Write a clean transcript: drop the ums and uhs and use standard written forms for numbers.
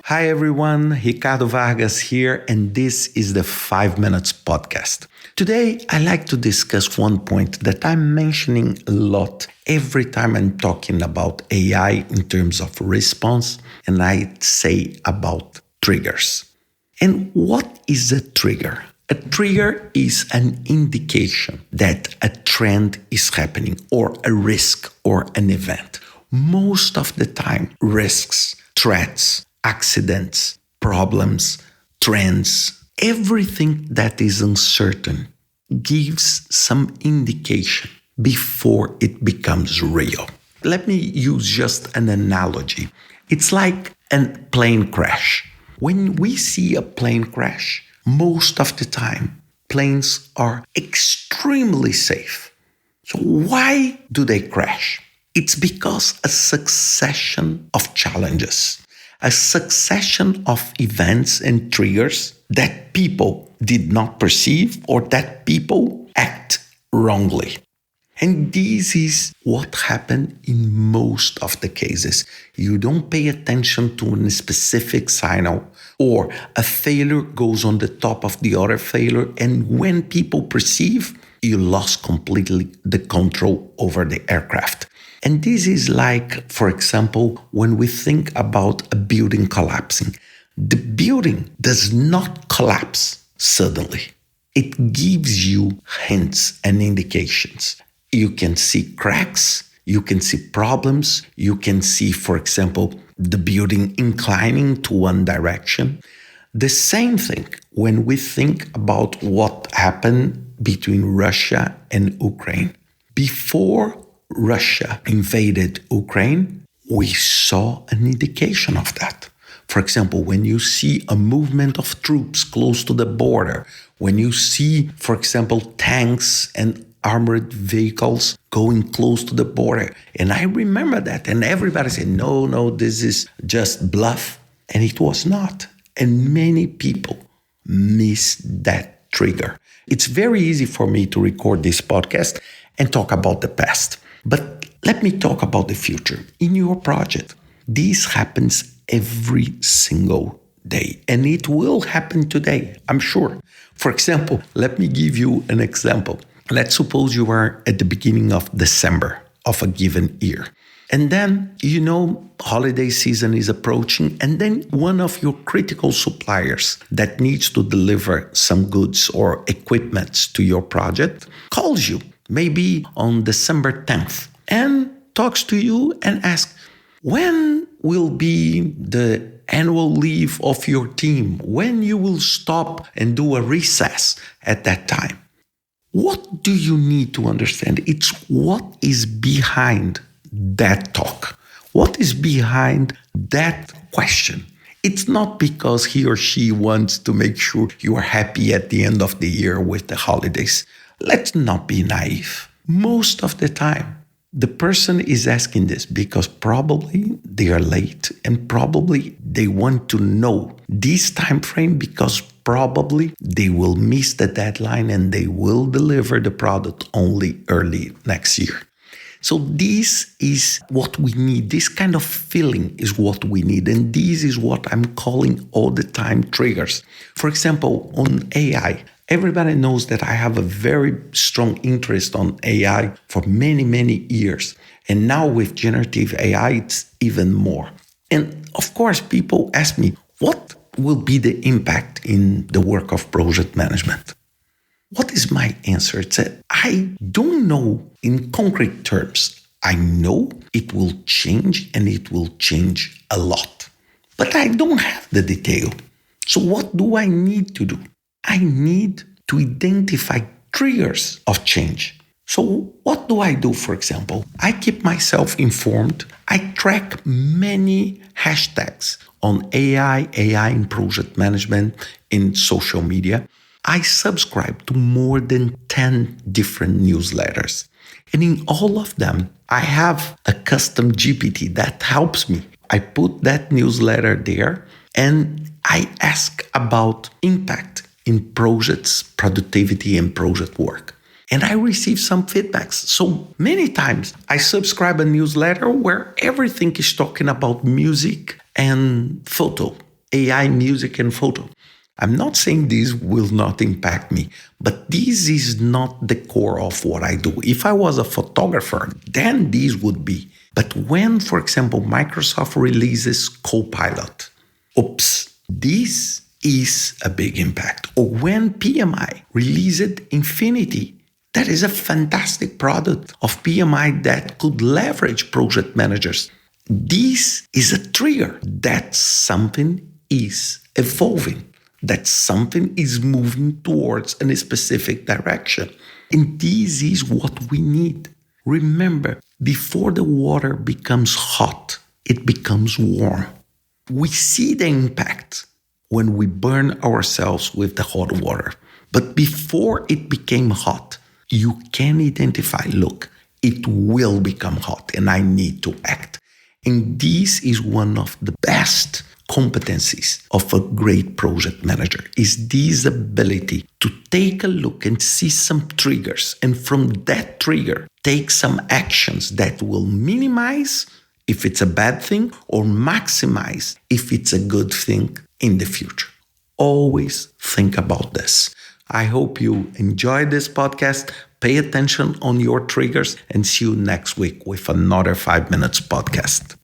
Hi everyone, Ricardo Vargas here, and this is the 5 Minutes Podcast. Today, I like to discuss one point that I'm mentioning a lot every time I'm talking about AI in terms of response, and I say about triggers. And what is a trigger? A trigger is an indication that a trend is happening or a risk or an event. Most of the time, risks, threats, accidents, problems, trends, everything that is uncertain gives some indication before it becomes real. Let me use just an analogy. It's like a plane crash. When we see a plane crash, most of the time, planes are extremely safe. So why do they crash? It's because a succession of challenges, a succession of events and triggers that people did not perceive or that people act wrongly. And this is what happened in most of the cases. You don't pay attention to a specific signal, or a failure goes on the top of the other failure, and when people perceive, you lost completely the control over the aircraft. And this is like, for example, when we think about a building collapsing. The building does not collapse suddenly. It gives you hints and indications. You can see cracks, you can see problems, you can see, for example, the building inclining to one direction. The same thing when we think about what happened between Russia and Ukraine. Before Russia invaded Ukraine, we saw an indication of that. For example, when you see a movement of troops close to the border, when you see, for example, tanks and armored vehicles going close to the border. And I remember that. And everybody said, no, this is just bluff. And it was not. And many people missed that trigger. It's very easy for me to record this podcast and talk about the past. But let me talk about the future. In your project, this happens every single day. And it will happen today, I'm sure. For example, let me give you an example. Let's suppose you are at the beginning of December of a given year. And then, holiday season is approaching, and then one of your critical suppliers that needs to deliver some goods or equipment to your project calls you, maybe on December 10th, and talks to you and asks, when will be the annual leave of your team? When you will stop and do a recess at that time? What do you need to understand? It's what is behind that talk. What is behind that question? It's not because he or she wants to make sure you are happy at the end of the year with the holidays. Let's not be naive. Most of the time, the person is asking this because probably they are late and probably they want to know this time frame because probably they will miss the deadline and they will deliver the product only early next year. So this is what we need. This kind of feeling is what we need. And this is what I'm calling all the time triggers. For example, on AI, everybody knows that I have a very strong interest on AI for many, many years. And now with generative AI, it's even more. And of course, people ask me, what will be the impact in the work of project management? What is my answer? It's that I don't know in concrete terms. I know it will change and it will change a lot. But I don't have the detail. So what do I need to do? I need to identify triggers of change. So what do I do, for example? I keep myself informed. I track many hashtags on AI in project management, in social media. I subscribe to more than 10 different newsletters. And in all of them, I have a custom GPT that helps me. I put that newsletter there and I ask about impact in projects, productivity, and project work. And I receive some feedbacks. So many times I subscribe a newsletter where everything is talking about music and photo. AI music and photo. I'm not saying this will not impact me, but this is not the core of what I do. If I was a photographer, then this would be. But when, for example, Microsoft releases Copilot, oops, this is a big impact. Or when PMI released Infinity, that is a fantastic product of PMI that could leverage project managers. This is a trigger that something is evolving, that something is moving towards a specific direction. And this is what we need. Remember, before the water becomes hot, it becomes warm. We see the impact when we burn ourselves with the hot water. But before it became hot, you can identify, look, it will become hot and I need to act. And this is one of the best competencies of a great project manager, is this ability to take a look and see some triggers, and from that trigger, take some actions that will minimize if it's a bad thing or maximize if it's a good thing in the future. Always think about this. I hope you enjoyed this podcast. Pay attention on your triggers and see you next week with another 5 Minutes podcast.